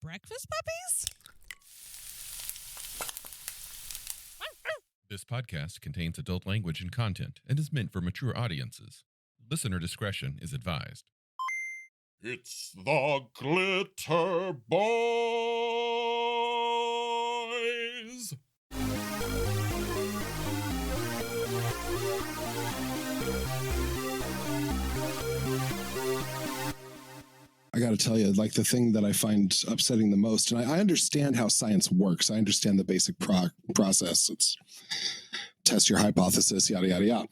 breakfast puppies? This podcast contains adult language and content and is meant for mature audiences. Listener discretion is advised. It's the Glitterbois. I got to tell you, like the thing that I find upsetting the most, and I understand how science works. I understand the basic process. It's test your hypothesis, yada, yada, yada.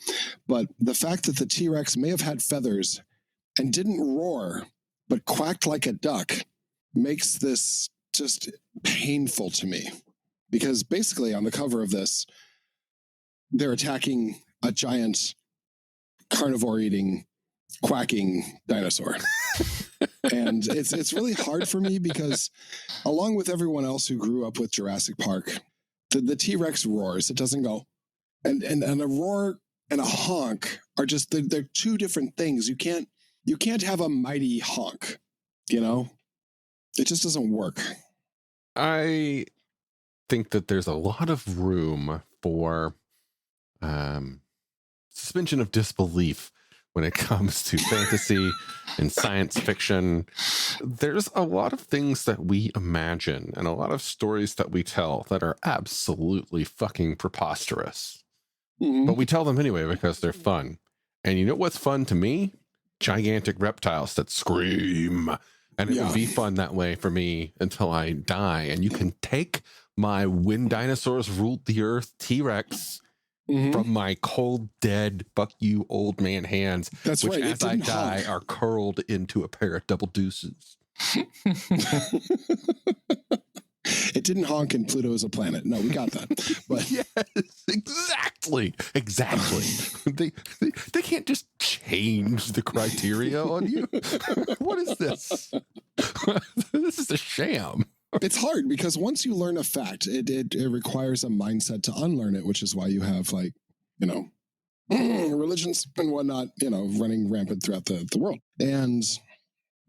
But the fact that the T-Rex may have had feathers and didn't roar, but quacked like a duck makes this just painful to me. Because basically on the cover of this, they're attacking a giant carnivore-eating, quacking dinosaur. And it's really hard for me because along with everyone else who grew up with Jurassic Park, the T-Rex roars. It doesn't go. And a roar and a honk are just, they're two different things. You can't have a mighty honk, you know? It just doesn't work. I think that there's a lot of room for suspension of disbelief when it comes to fantasy and science fiction. There's a lot of things that we imagine and a lot of stories that we tell that are absolutely fucking preposterous. Mm-hmm. But we tell them anyway because they're fun. And you know what's fun to me? Gigantic reptiles that scream. And it would be fun that way for me until I die. And you can take my when dinosaurs ruled the earth T-Rex from my cold, dead, fuck you, old man hands. That's which, right. as I die, are curled into a pair of double deuces. It didn't honk and Pluto is a planet. No, we got that. But yes, exactly. They can't just change the criteria on you. What is this? This is a sham. It's hard because once you learn a fact, it requires a mindset to unlearn it, which is why you have, like, you know, religions and whatnot, you know, running rampant throughout the world. And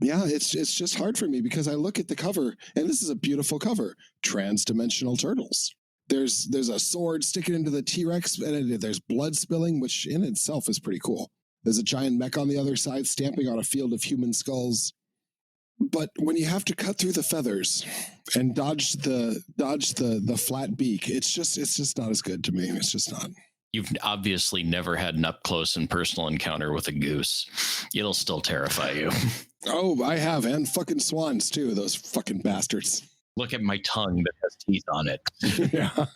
yeah, it's just hard for me because I look at the cover and this is a beautiful cover. Transdimensional turtles. There's a sword sticking into the T-Rex and there's blood spilling, which in itself is pretty cool. There's a giant mech on the other side stamping on a field of human skulls. But when you have to cut through the feathers and dodge the flat beak, it's just not as good to me. It's just not. You've obviously never had an up close and personal encounter with a goose. It'll still terrify you. Oh, I have, and fucking swans too. Those fucking bastards. Look at my tongue that has teeth on it. Yeah.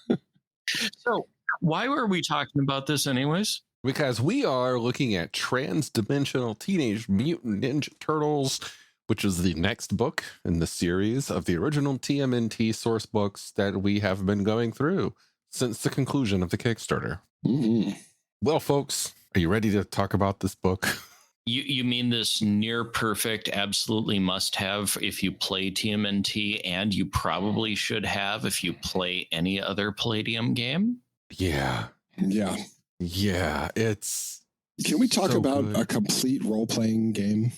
So why were we talking about this anyways? Because we are looking at Transdimensional Teenage Mutant Ninja Turtles, which is the next book in the series of the original TMNT source books that we have been going through since the conclusion of the Kickstarter. Mm-hmm. Well, folks, are you ready to talk about this book? You mean this near perfect, absolutely must have if you play TMNT, and you probably should have if you play any other Palladium game? Yeah. It's. Can we talk so about good. A complete role-playing game?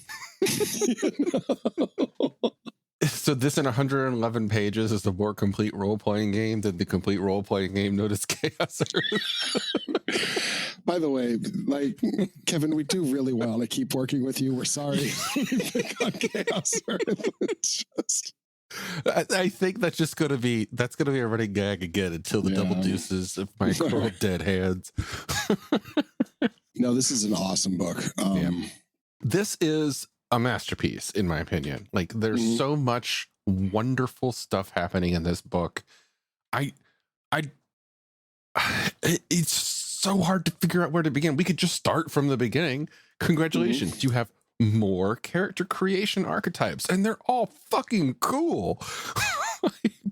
So this in 111 pages is a more complete role-playing game than the complete role-playing game known as Chaos Earth. By the way, like, Kevin, we do really well to keep working with you. We're sorry. On Chaos Earth. I think that's going to be a running gag again until the double deuces of my cold dead hands. No, this is an awesome book. This is a masterpiece, in my opinion. Like, there's so much wonderful stuff happening in this book. It's so hard to figure out where to begin. We could just start from the beginning. Congratulations, you have more character creation archetypes, and they're all fucking cool.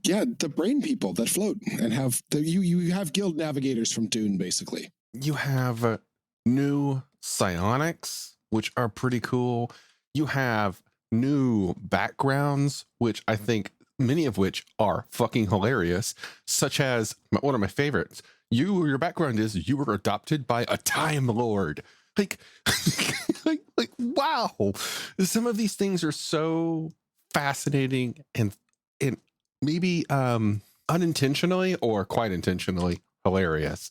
Yeah, the brain people that float and have you have guild navigators from Dune, basically. You have new psionics, which are pretty cool. You have new backgrounds, which I think many of which are fucking hilarious, such as one of my favorites. Your background is you were adopted by a Time Lord. Like, wow. Some of these things are so fascinating and and maybe unintentionally or quite intentionally hilarious.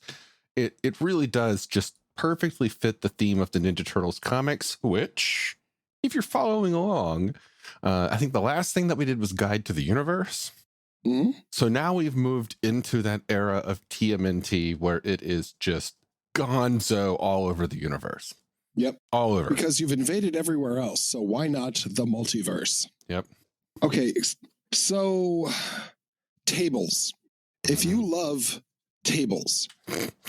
It really does just perfectly fit the theme of the Ninja Turtles comics, which, if you're following along, I think the last thing that we did was Guide to the Universe. Mm-hmm. So now we've moved into that era of TMNT where it is just gonzo all over the universe. Yep. All over. Because you've invaded everywhere else. So why not the multiverse? Yep. Okay. So tables. If you love tables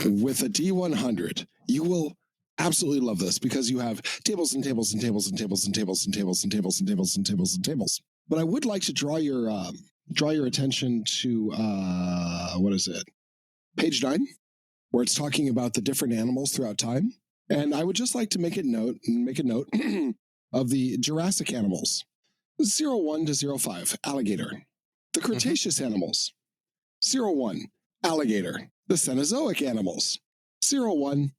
with a D100, you will absolutely love this because you have tables and tables and tables and tables and tables and tables and tables and tables and tables and tables. But I would like to draw your attention to what is it? Page 9, where it's talking about the different animals throughout time. And I would just like to make a note of the Jurassic animals. 01 to 05, alligator. The Cretaceous animals. 01, alligator. The Cenozoic animals. 01,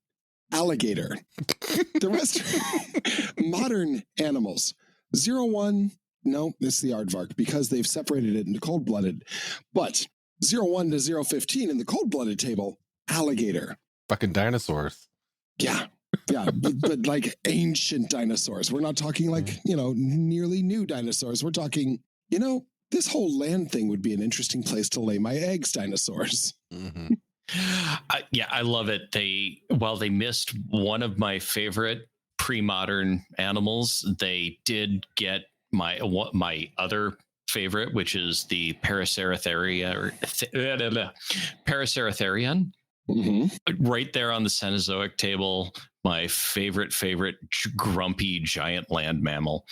alligator. The rest modern animals. 01, no, it's the aardvark because they've separated it into cold-blooded. But 01 to 015 in the cold-blooded table, alligator. Fucking dinosaurs. Yeah. Yeah, but like ancient dinosaurs. We're not talking like, nearly new dinosaurs. We're talking, this whole land thing would be an interesting place to lay my eggs, dinosaurs. Mm-hmm. I love it. While they missed one of my favorite pre-modern animals, they did get my other favorite, which is the Paraceratherian. Mm-hmm. Right there on the Cenozoic table, my favorite grumpy giant land mammal.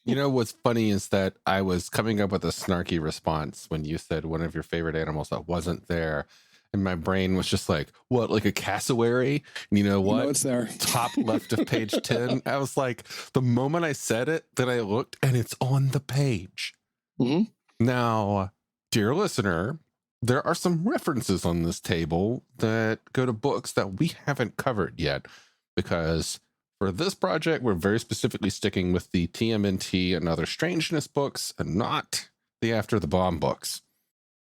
You know what's funny is that I was coming up with a snarky response when you said one of your favorite animals that wasn't there. And my brain was just like, what, like a cassowary? And you know what? It's there. Top left of page 10. I was like, the moment I said it, then I looked and it's on the page. Mm-hmm. Now, dear listener, there are some references on this table that go to books that we haven't covered yet, because for this project, we're very specifically sticking with the TMNT and Other Strangeness books and not the After the Bomb books,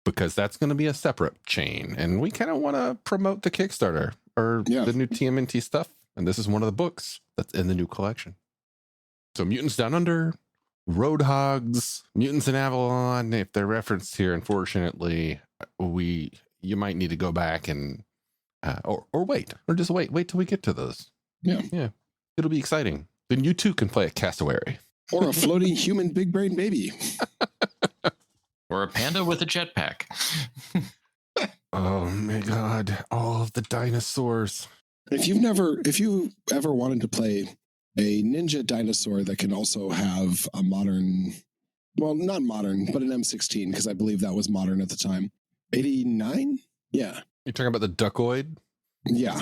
because that's going to be a separate chain. And we kind of want to promote the Kickstarter or the new TMNT stuff. And this is one of the books that's in the new collection. So Mutants Down Under, Roadhogs, Mutants in Avalon, if they're referenced here, unfortunately, you might need to go back and or wait till we get to those. Yeah, it'll be exciting. Then you too can play a cassowary or a floating human big brain baby, or a panda with a jetpack. Oh my god, all of the dinosaurs. If you ever wanted to play a ninja dinosaur that can also have a modern, well, not modern, but an M16, because I believe that was modern at the time. 89? Yeah. You're talking about the Duckoid? Yeah.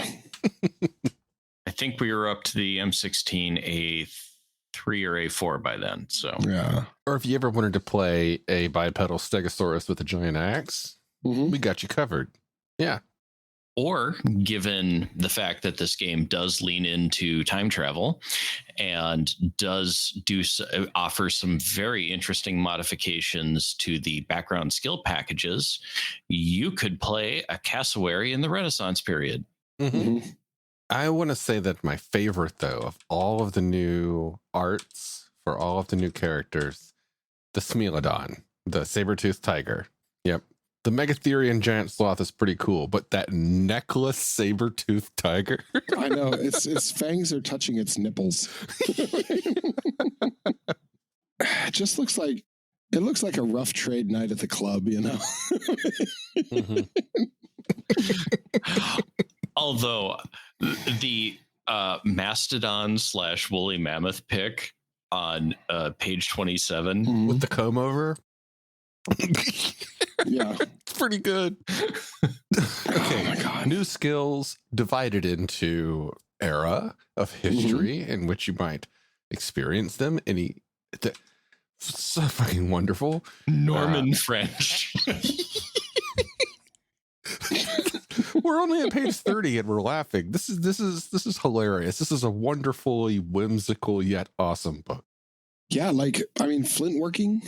I think we were up to the M16 A3 or A4 by then. So yeah. Or if you ever wanted to play a bipedal Stegosaurus with a giant axe, we got you covered. Yeah. Or given the fact that this game does lean into time travel and does offer some very interesting modifications to the background skill packages, you could play a cassowary in the Renaissance period. Mm-hmm. I want to say that my favorite, though, of all of the new arts for all of the new characters, the Smealodon, the saber-toothed tiger. Yep. The Megatherian giant sloth is pretty cool, but that necklace saber-toothed tiger. I know. Its fangs are touching its nipples. It just looks like a rough trade night at the club, Mm-hmm. Although the mastodon / woolly mammoth pic on page 27 with the comb over. Yeah, it's pretty good. Okay, oh my god. New skills divided into era of history in which you might experience them. So fucking wonderful. Norman French. We're only at page 30 and we're laughing. This is hilarious. This is a wonderfully whimsical yet awesome book. Yeah, flint working,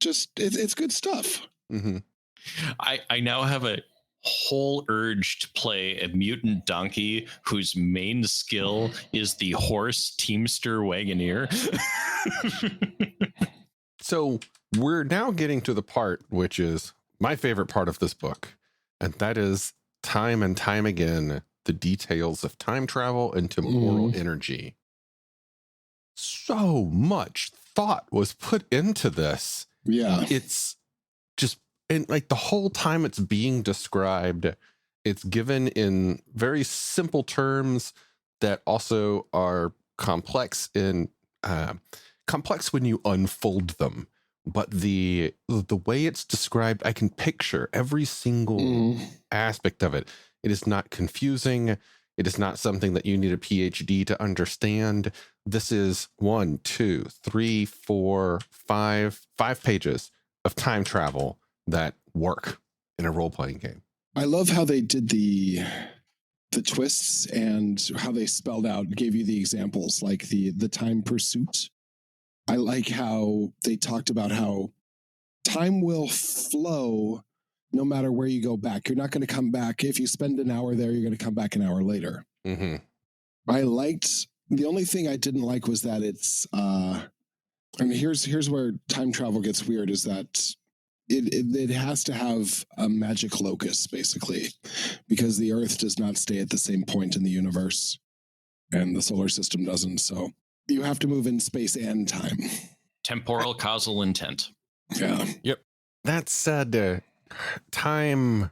just it's good stuff. Mm-hmm. I now have a whole urge to play a mutant donkey whose main skill is the horse teamster wagoneer. So we're now getting to the part which is my favorite part of this book, and that is time and time again the details of time travel and temporal energy. So much thought was put into this. Yeah. It's just, and like the whole time it's being described, it's given in very simple terms that also are complex in complex when you unfold them. But the way it's described, I can picture every single aspect of it. It is not confusing. It is not something that you need a PhD to understand. This is 1, 2, 3, 4, 5 pages of time travel that work in a role-playing game. I love how they did the twists and how they spelled out, gave you the examples, like the time pursuit. I like how they talked about how time will flow no matter where you go back. You're not going to come back. If you spend an hour there, you're going to come back an hour later. Mm-hmm. I liked, the only thing I didn't like was that it's, and here's where time travel gets weird, is that it has to have a magic locus, basically, because the Earth does not stay at the same point in the universe, and the solar system doesn't. So you have to move in space and time. Temporal causal intent. Yeah. Yep. That said, time,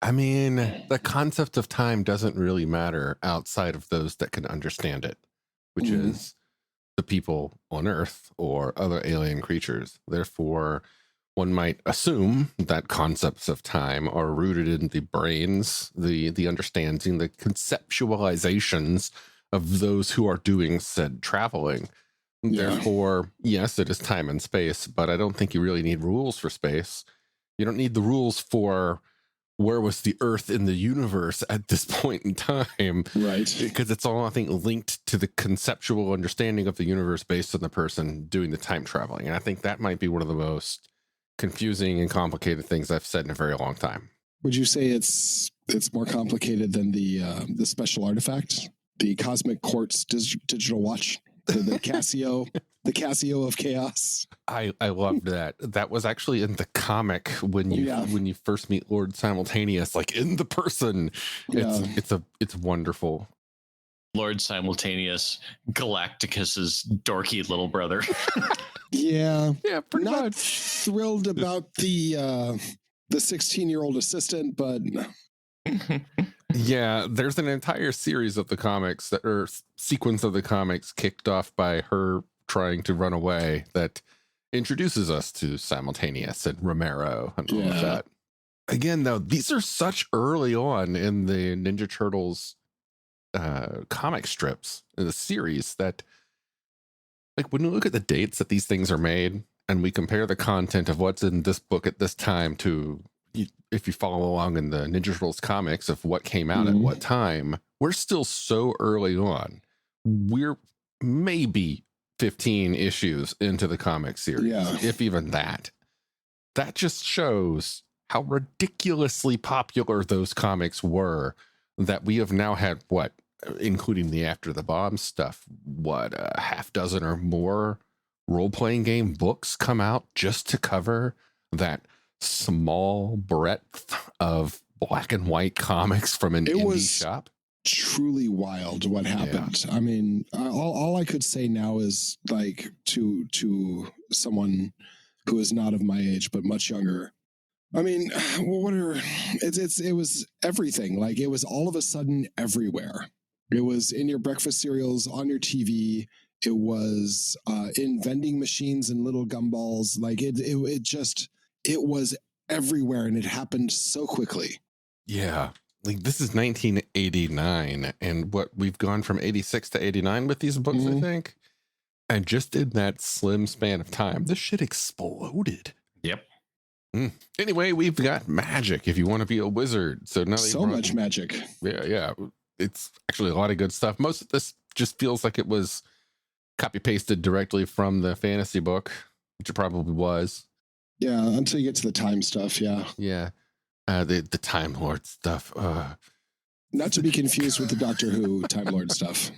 I mean, the concept of time doesn't really matter outside of those that can understand it, which is the people on Earth or other alien creatures. Therefore, one might assume that concepts of time are rooted in the brains, the understanding, the conceptualizations of those who are doing said traveling. Yeah. Therefore, yes, it is time and space, but I don't think you really need rules for space. You don't need the rules for where was the Earth in the universe at this point in time. Right. Because it's all, I think, linked to the conceptual understanding of the universe based on the person doing the time traveling. And I think that might be one of the most confusing and complicated things I've said in a very long time. Would you say it's more complicated than the special artifact, the Cosmic Quartz digital watch, the Casio, the Casio of Chaos? I loved that. That was actually in the comic when you first meet Lord Simultaneous, like in the person. It's wonderful. Lord Simultaneous, Galacticus's dorky little brother. Yeah, pretty not much. Thrilled about the 16-year-old assistant, but yeah, there's an entire series of the comics or sequence of the comics kicked off by her trying to run away that introduces us to Simultaneous and Romero and all of that. Again, though, these are such early on in the Ninja Turtles comic strips in the series that, like, when you look at the dates that these things are made and we compare the content of what's in this book at this time to, if you follow along in the Ninja Turtles comics of what came out at what time, we're still so early on. We're maybe 15 issues into the comic series, if even that. That just shows how ridiculously popular those comics were, that we have now had, what, including the After the Bomb stuff, what, a half dozen or more role-playing game books come out just to cover that small breadth of black and white comics from an indie shop. Truly wild what happened. I mean, all I could say now is, like, to someone who is not of my age but much younger, I mean, it was everything. Like, it was all of a sudden everywhere. It was in your breakfast cereals, on your TV. It was in vending machines and little gumballs. Like, it was everywhere, and it happened so quickly. Yeah. Like, this is 1989, and what, we've gone from 86 to 89 with these books, I think. And just in that slim span of time, this shit exploded. Yep. Anyway, we've got magic if you want to be a wizard. So now so much magic. Yeah. It's actually a lot of good stuff. Most of this just feels like it was copy pasted directly from the fantasy book. which it probably was. Yeah, until you get to the time stuff. Yeah. Yeah. The Time Lord stuff. Not to be confused with the Doctor Who Time Lord stuff.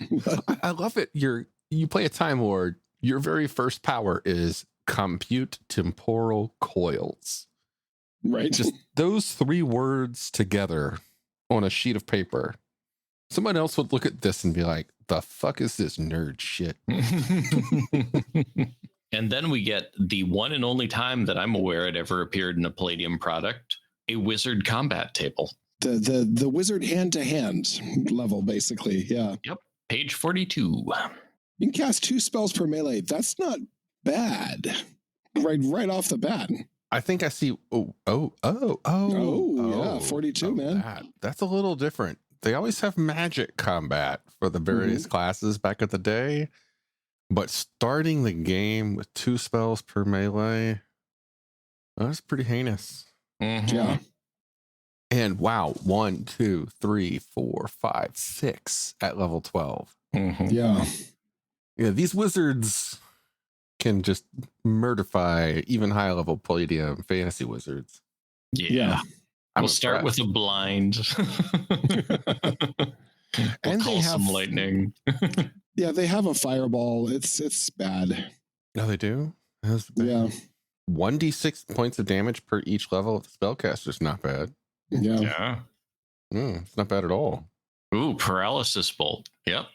I love it. You play a Time Lord. Your very first power is compute temporal coils. Right. Just those 3 words together on a sheet of paper. Someone else would look at this and be like, the fuck is this nerd shit? And then we get the one and only time that I'm aware it ever appeared in a Palladium product, a wizard combat table. The wizard hand-to-hand level, basically. Yeah. Yep. Page 42. You can cast 2 spells per melee. That's not bad. Right off the bat. I think I see. Yeah, 42, man. That's a little different. They always have magic combat for the various classes back at the day, but starting the game with 2 spells per melee, that's pretty heinous. Mm-hmm. Yeah. And wow, 1, 2, 3, 4, 5, 6 at level 12. Mm-hmm. Yeah. Yeah, these wizards can just murderify even high level Palladium fantasy wizards. Yeah. I'm We'll start with a blind. And call they some have lightning. Yeah, they have a fireball. It's bad. No, they do? That's bad. Yeah. 1d6 points of damage per each level of the spellcaster is not bad. Yeah. It's not bad at all. Ooh, paralysis bolt. Yep.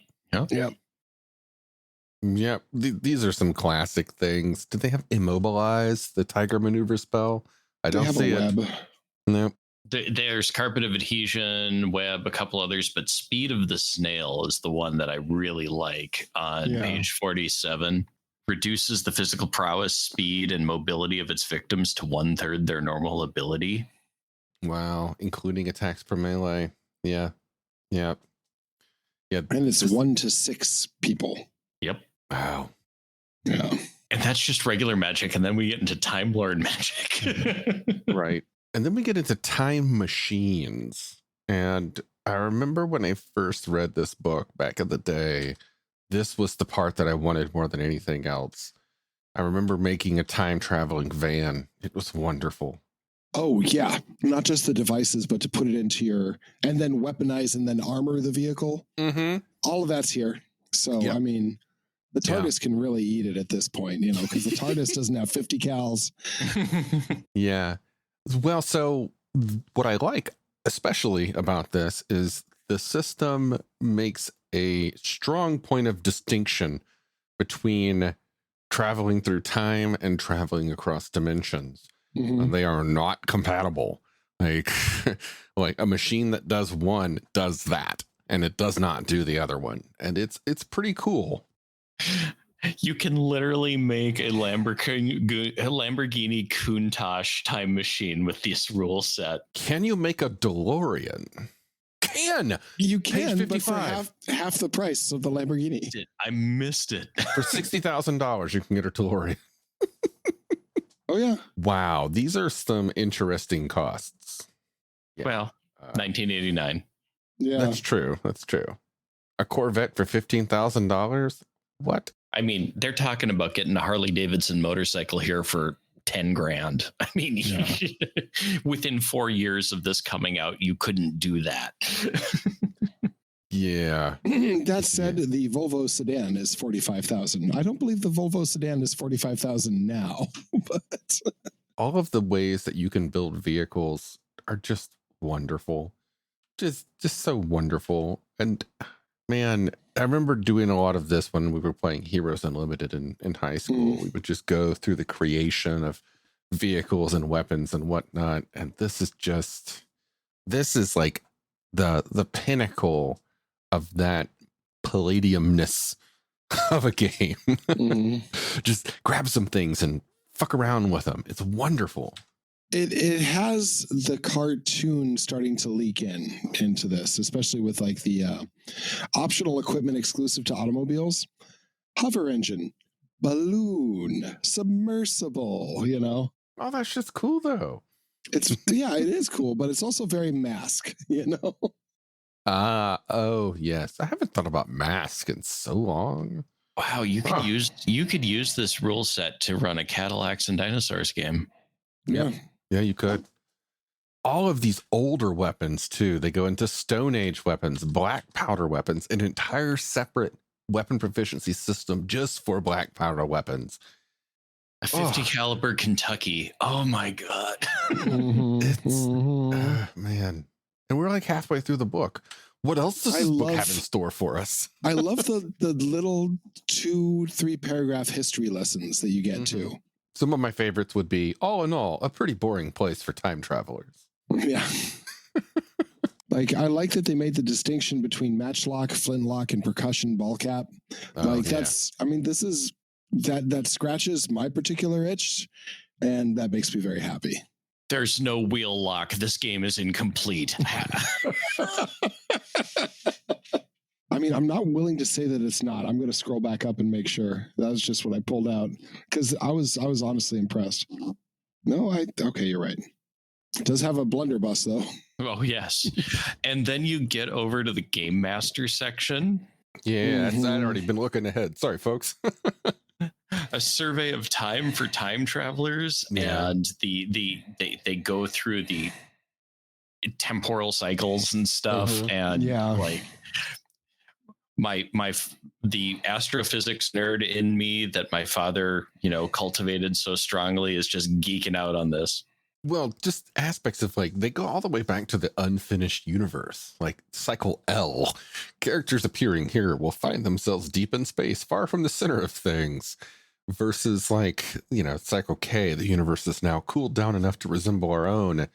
Yep. These are some classic things. Did they have immobilize, the tiger maneuver spell? I don't see it. Web. Nope. There's carpet of adhesion, web, a couple others, but speed of the snail is the one that I really like on page 47. Reduces the physical prowess, speed, and mobility of its victims to 1/3 their normal ability. Wow. Including attacks per melee. Yeah. And it's 1 to 6 people. Yep. Wow. Yeah. And that's just regular magic. And then we get into Time Lord magic. Right. And then we get into time machines. And I remember when I first read this book back in the day, this was the part that I wanted more than anything else. I remember making a time traveling van. It was wonderful. Oh, yeah. Not just the devices, but to put it into and then weaponize and then armor the vehicle. Mm-hmm. All of that's here. So, I mean, the TARDIS can really eat it at this point, because the TARDIS doesn't have 50 cals. Yeah. Well, so what I like especially about this is the system makes a strong point of distinction between traveling through time and traveling across dimensions. Mm-hmm. They are not compatible. Like a machine that does one does that, and it does not do the other one. And it's pretty cool. You can literally make a Lamborghini Countach time machine with this rule set. Can you make a DeLorean? You Page can, but for 55. half the price of the Lamborghini. I missed it. For $60,000, you can get a DeLorean. Oh, yeah. Wow. These are some interesting costs. Yeah. Well, 1989. Yeah. That's true. A Corvette for $15,000? What? I mean, they're talking about getting a Harley Davidson motorcycle here for 10 grand. I mean, within 4 years of this coming out, you couldn't do that. Yeah. That said, the Volvo sedan is $45,000. I don't believe the Volvo sedan is $45,000 now, but all of the ways that you can build vehicles are just wonderful. Just so wonderful. And man, I remember doing a lot of this when we were playing Heroes Unlimited in high school. We would just go through the creation of vehicles and weapons and whatnot. And this is like the pinnacle of that Palladiumness of a game. Just grab some things and fuck around with them. It's wonderful. It has the cartoon starting to leak into this, especially with like the optional equipment exclusive to automobiles, hover engine, balloon, submersible. Oh, that's just cool though. It is cool, but it's also very Mask. Oh yes, I haven't thought about Mask in so long. Wow, you could use this rule set to run a Cadillacs and Dinosaurs game. Yeah. Yeah, you could. All of these older weapons too, they go into Stone Age weapons, black powder weapons, an entire separate weapon proficiency system just for black powder weapons. A 50 caliber Kentucky. Oh my God. It's man. And we're like halfway through the book. What else does this book have in store for us? I love the little 2-3 paragraph history lessons that you get too. Some of my favorites would be, all in all, a pretty boring place for time travelers. Yeah. Like, I like that they made the distinction between matchlock, flintlock, and percussion ball cap. This is that scratches my particular itch, and that makes me very happy. There's no wheel lock. This game is incomplete. I mean, I'm not willing to say that it's not. I'm going to scroll back up and make sure. That was just what I pulled out because I was honestly impressed. No, okay, you're right. It does have a blunderbuss though. Oh yes, and then you get over to the Game Master section. Yeah, I'd already been looking ahead. Sorry, folks. A survey of time for time travelers, and they go through the temporal cycles and stuff, and like the astrophysics nerd in me that my father cultivated so strongly is just geeking out on this. Well, just aspects of like, they go all the way back to the unfinished universe, like Cycle L. Characters appearing here will find themselves deep in space, far from the center of things. Versus like, Cycle K, the universe is now cooled down enough to resemble our own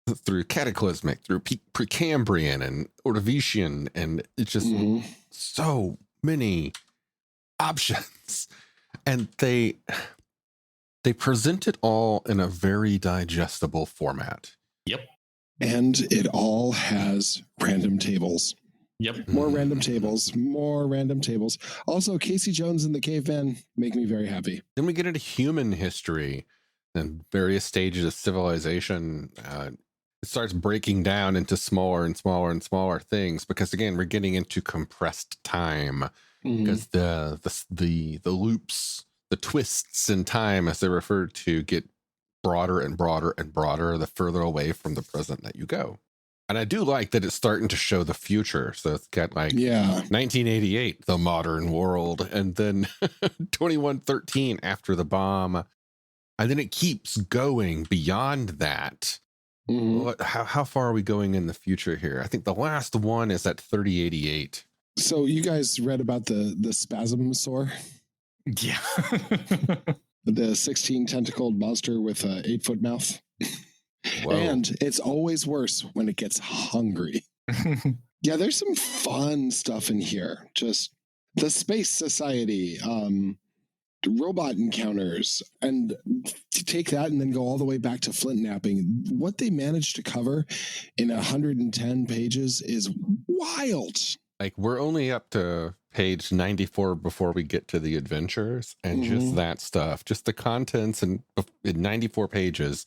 through Cataclysmic, through Precambrian and Ordovician. And it's just so many options. And they present it all in a very digestible format. Yep. And it all has random tables. Yep. More random tables. Also, Casey Jones and the Caveman make me very happy. Then we get into human history and various stages of civilization. It starts breaking down into smaller and smaller and smaller things because, again, we're getting into compressed time because the loops, the twists in time, as they're referred to, get broader and broader and broader the further away from the present that you go. And I do like that it's starting to show the future. So it's got like 1988, the modern world, and then 2113 after the bomb. And then it keeps going beyond that. How far are we going in the future here? I think the last one is at 3088. So you guys read about the spasm sore? Yeah. The 16 tentacled monster with an 8-foot mouth. Whoa. And it's always worse when it gets hungry. Yeah, there's some fun stuff in here. Just the Space Society, robot encounters, and to take that and then go all the way back to flint napping. What they managed to cover in 110 pages is wild. Like, we're only up to page 94 before we get to the adventures, and just that stuff, just the contents in 94 pages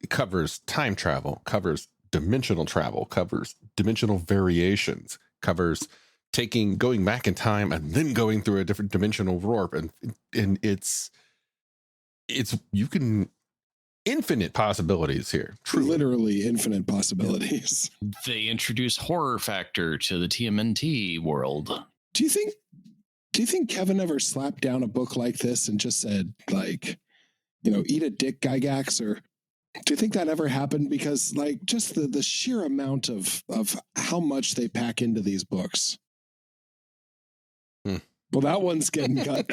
covers time travel, covers dimensional travel, covers dimensional variations, covers going back in time and then going through a different dimensional warp, and it's you can infinite possibilities here. Truly. Literally infinite possibilities. They introduce horror factor to the TMNT world. Do you think Kevin ever slapped down a book like this and just said, like, eat a dick, Gygax? Or do you think that ever happened? Because, like, just the sheer amount of how much they pack into these books. Well, that one's getting cut.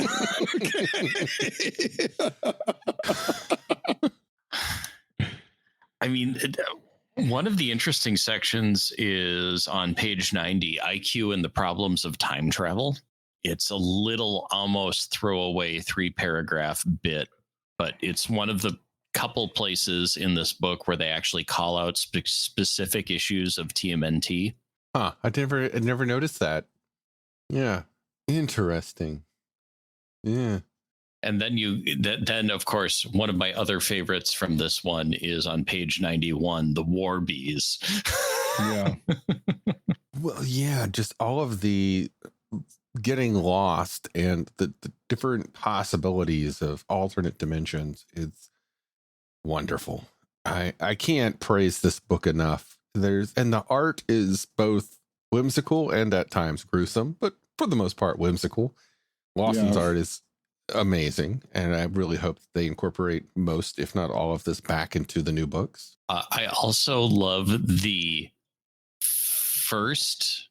I mean, one of the interesting sections is on page 90, IQ and the Problems of Time Travel. It's a little almost throwaway 3-paragraph bit, but it's one of the couple places in this book where they actually call out specific issues of TMNT. Huh, I never noticed that. Yeah. Interesting. Yeah. And then then of course, one of my other favorites from this one is on page 91, the War Bees. Yeah. Well, yeah, just all of the getting lost and the different possibilities of alternate dimensions is wonderful. I can't praise this book enough. And the art is both whimsical and at times gruesome, but for the most part whimsical. Lawson's art is amazing, and I really hope that they incorporate most, if not all, of this back into the new books. I also love the first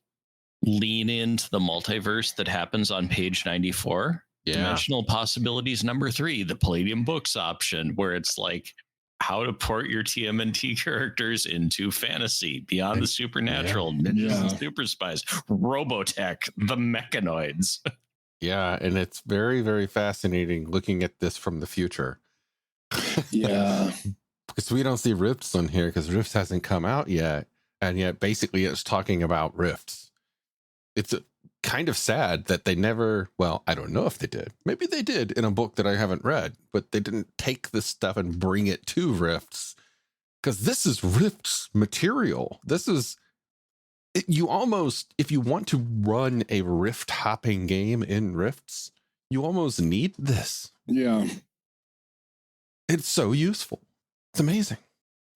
lean into the multiverse that happens on page 94. Yeah. Dimensional Possibilities number 3, the Palladium Books option, where it's like how to port your TMNT characters into fantasy, beyond the supernatural, ninjas and super spies, Robotech, the mechanoids. Yeah, and it's very, very fascinating looking at this from the future. Yeah. Because we don't see Rifts on here because Rifts hasn't come out yet. And yet basically it's talking about Rifts. It's kind of sad that they never, well, I don't know if they did. Maybe they did in a book that I haven't read, but they didn't take this stuff and bring it to Rifts. Because this is Rifts material. This is, you almost, if you want to run a rift hopping game in Rifts, you almost need this. Yeah. It's so useful. It's amazing.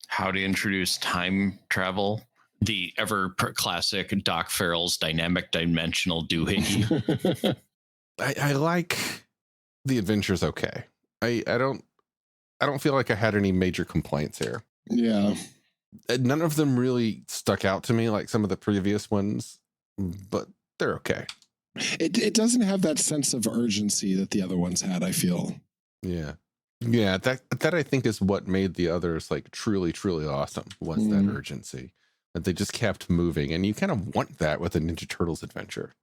How to introduce time travel. The ever classic Doc Farrell's dynamic dimensional doohickey. I like the adventures okay. I don't feel like I had any major complaints here. Yeah. None of them really stuck out to me like some of the previous ones, but they're okay. It doesn't have that sense of urgency that the other ones had, I feel. Yeah. Yeah, that I think is what made the others like truly, truly awesome, was that urgency. That they just kept moving, and you kind of want that with a Ninja Turtles adventure.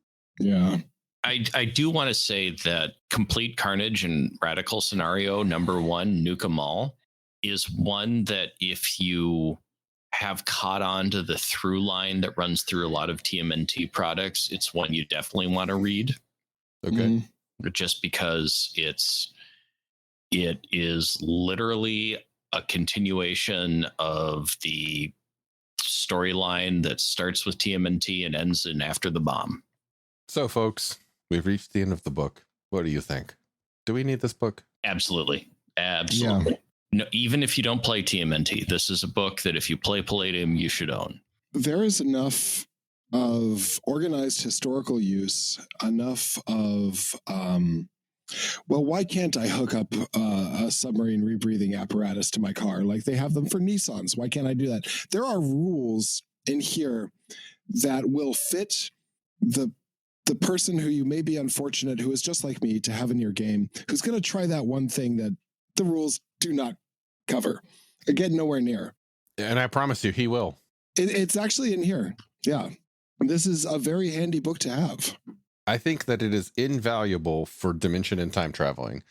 Yeah. I do want to say that Complete Carnage and Radical Scenario number 1, Nuke 'Em All, is one that if you have caught on to the through line that runs through a lot of TMNT products, it's one you definitely want to read. Okay. Just because it is literally a continuation of the storyline that starts with TMNT and ends in After the Bomb. So, folks, we've reached the end of the book. What do you think? Do we need this book? Absolutely. Yeah. No, even if you don't play TMNT, this is a book that if you play Palladium, you should own. There is enough of organized historical use, enough of, well, why can't I hook up a submarine rebreathing apparatus to my car? Like they have them for Nissans. Why can't I do that? There are rules in here that will fit the person who you may be unfortunate, who is just like me, to have in your game, who's going to try that one thing that the rules do not cover. Get nowhere near. And I promise you, he will. It's actually in here. Yeah. And this is a very handy book to have. I think that it is invaluable for dimension and time traveling.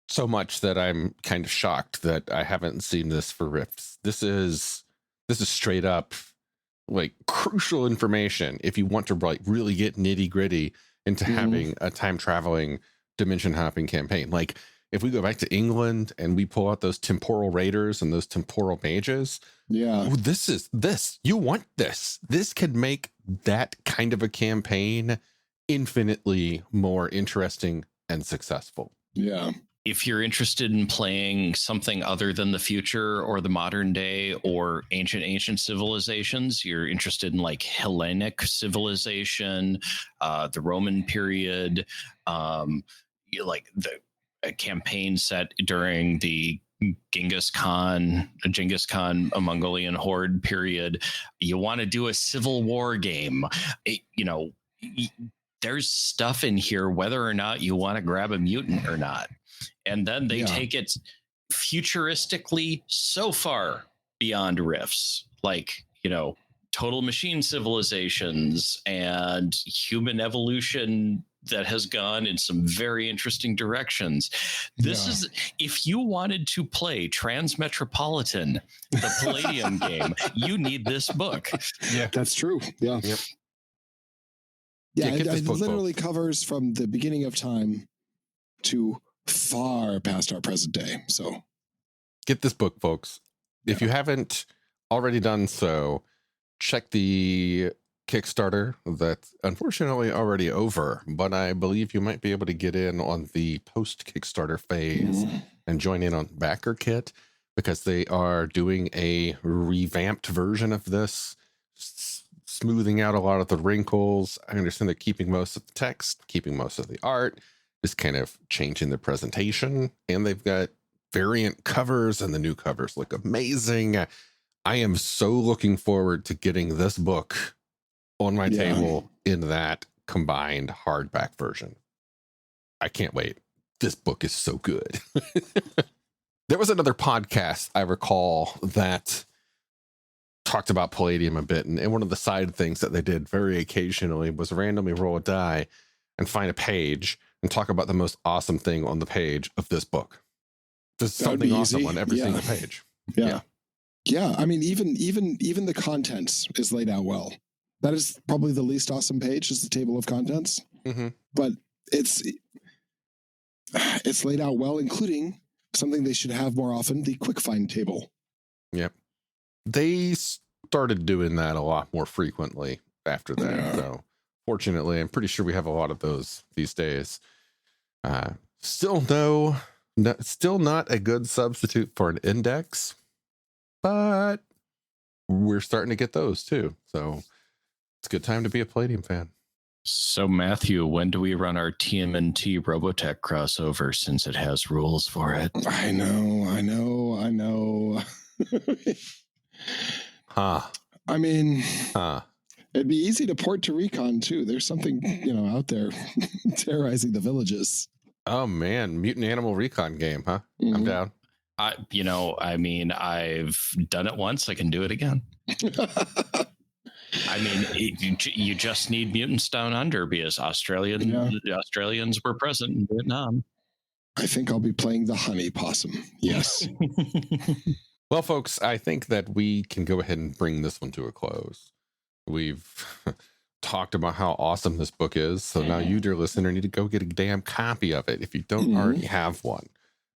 So much that I'm kind of shocked that I haven't seen this for Rifts. This is straight up like crucial information if you want to like really get nitty gritty into having a time traveling dimension hopping campaign. Like if we go back to England and we pull out those temporal raiders and those temporal mages, you want this. This could make that kind of a campaign infinitely more interesting and successful. Yeah. If you're interested in playing something other than the future or the modern day or ancient civilizations, you're interested in like Hellenic civilization, the Roman period, like a campaign set during the Genghis Khan, a Mongolian horde period. You want to do a civil war game, there's stuff in here, whether or not you want to grab a mutant or not. And then they take it futuristically so far beyond Rifts, like, total machine civilizations and human evolution that has gone in some very interesting directions. This is, if you wanted to play Transmetropolitan, the Palladium game, you need this book. Yeah, that's true. Yeah. Yep. Yeah, it literally covers from the beginning of time to far past our present day. So get this book, folks. If you haven't already done so, check the Kickstarter that's unfortunately already over, but I believe you might be able to get in on the post-Kickstarter phase and join in on Backer Kit, because they are doing a revamped version of this, smoothing out a lot of the wrinkles. I understand they're keeping most of the text, keeping most of the art, just kind of changing the presentation, and they've got variant covers, and the new covers look amazing. I am so looking forward to getting this book on my table in that combined hardback version. I can't wait. This book is so good. There was another podcast I recall that talked about Palladium a bit, and one of the side things that they did very occasionally was randomly roll a die and find a page and talk about the most awesome thing on the page of this book. There's something awesome on every single page. Yeah. I mean, even the contents is laid out well. That is probably the least awesome page, is the table of contents. But it's laid out well, including something they should have more often, the quick find table. Yep. They started doing that a lot more frequently after that. So fortunately, I'm pretty sure we have a lot of those these days. Still not a good substitute for an index, but we're starting to get those too. So it's a good time to be a Palladium fan. So Matthew, when do we run our TMNT Robotech crossover, since it has rules for it? I know. I mean, it'd be easy to port to Recon too. There's something, out there terrorizing the villages. Oh man, Mutant Animal Recon game, huh? I'm down. I've done it once. I can do it again. I mean, you just need mutants down under, because the Australians were present in Vietnam. I think I'll be playing the honey possum. Yes. Well, folks, I think that we can go ahead and bring this one to a close. We've talked about how awesome this book is. So now you, dear listener, need to go get a damn copy of it if you don't already have one.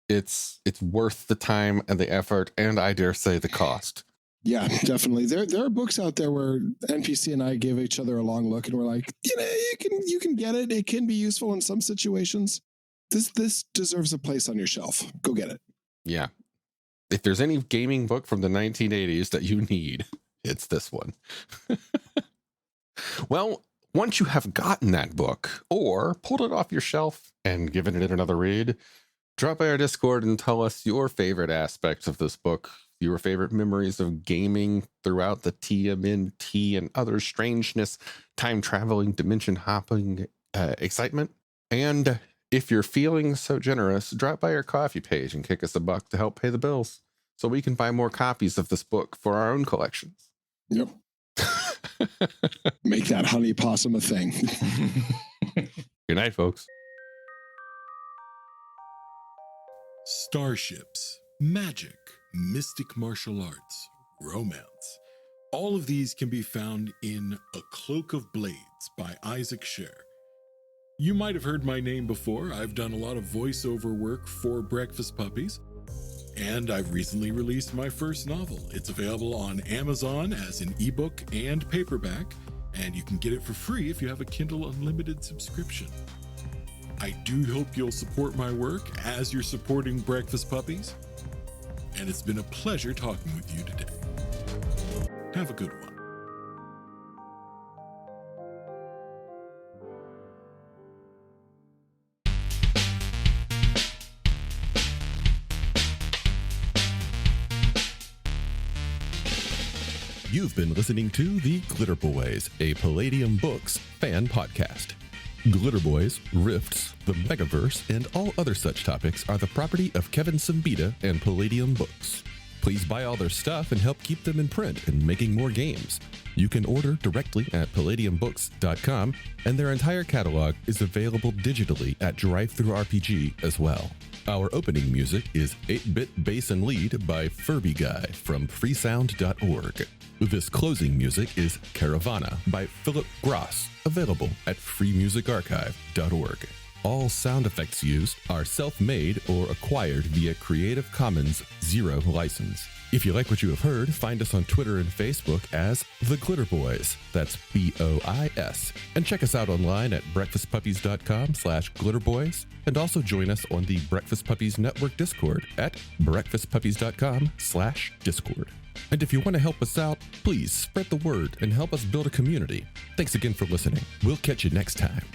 It's worth the time and the effort, and I dare say the cost. Yeah, definitely. There are books out there where NPC and I give each other a long look, and we're like, you can get it. It can be useful in some situations. This deserves a place on your shelf. Go get it. Yeah. If there's any gaming book from the 1980s that you need, it's this one. Well, once you have gotten that book or pulled it off your shelf and given it another read, drop by our Discord and tell us your favorite aspects of this book, your favorite memories of gaming throughout the TMNT and other strangeness, time traveling, dimension hopping excitement. And if you're feeling so generous, drop by our coffee page and kick us $1 to help pay the bills so we can buy more copies of this book for our own collections. Yep. Make that honey possum a thing. Good night, folks. Starships, magic, mystic martial arts, romance. All of these can be found in A Cloak of Blades by Isaac Scher. You might have heard my name before. I've done a lot of voiceover work for Breakfast Puppies, and I've recently released my first novel. It's available on Amazon as an ebook and paperback, and you can get it for free if you have a Kindle Unlimited subscription. I do hope you'll support my work as you're supporting Breakfast Puppies, and it's been a pleasure talking with you today. Have a good one. You've been listening to The Glitterbois, a Palladium Books fan podcast. Glitterbois, Rifts, the Megaverse, and all other such topics are the property of Kevin Siembieda and Palladium Books. Please buy all their stuff and help keep them in print and making more games. You can order directly at palladiumbooks.com, and their entire catalog is available digitally at Drive-Thru RPG as well. Our opening music is 8-Bit Bass and Lead by Furby Guy from freesound.org. This closing music is Caravana by Philip Gross, available at freemusicarchive.org. All sound effects used are self-made or acquired via Creative Commons Zero license. If you like what you have heard, find us on Twitter and Facebook as The Glitterbois. That's BOIS. And check us out online at breakfastpuppies.com/glitterboys. And also join us on the Breakfast Puppies Network Discord at breakfastpuppies.com/discord. And if you want to help us out, please spread the word and help us build a community. Thanks again for listening. We'll catch you next time.